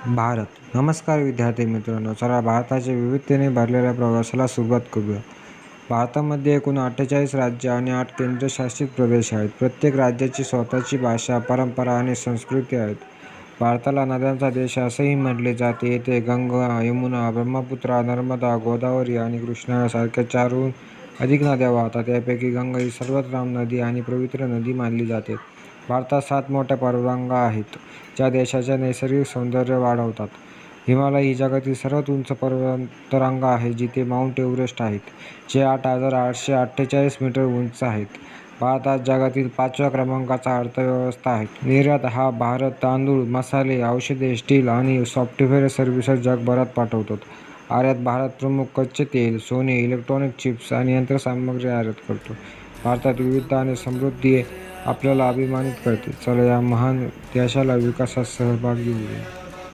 भारत. नमस्कार विद्यार्थी मित्रांनो, चला भारताच्या विविधतेने भरलेल्या प्रवासाला सुरुवात करूया. भारतामध्ये एकूण 48 राज्य आणि 8 केंद्रशासित प्रदेश आहेत. प्रत्येक राज्याची स्वतःची भाषा, परंपरा आणि संस्कृती आहेत. भारताला नद्यांचा देश असेही म्हटले जाते. येथे गंगा, यमुना, ब्रह्मपुत्रा, नर्मदा, गोदावरी आणि कृष्णा यासारख्या 4हून अधिक नद्या वाहतात. यापैकी गंगा ही सर्वात लांब नदी आणि पवित्र नदी मानली जाते. भारतात 7 मोठ्या पर्वतरांगा आहेत, ज्या देशाचे नैसर्गिक सौंदर्य वाढवतात. हिमालय ही जगातील सर्वात उंच पर्वतरांग आहे, जिथे माउंट एव्हरेस्ट आहेत, जे 8,848 मीटर उंच आहेत. भारत आज जगातील 5व्या क्रमांकाचा अर्थव्यवस्था आहे. निर्यात हा भारत तांदूळ, मसाले, औषधे, स्टील आणि सॉफ्टवेअर सर्व्हिसेस जगभरात पाठवतो. आयात भारत प्रमुख कच्चे तेल, सोने, इलेक्ट्रॉनिक चिप्स आणि यंत्रसामग्री आयात करतो. भारतातील विविधता आणि समृद्धी आपल्याला अभिमानित करते. चला या महान देशाला विकासात सहभागी होऊया.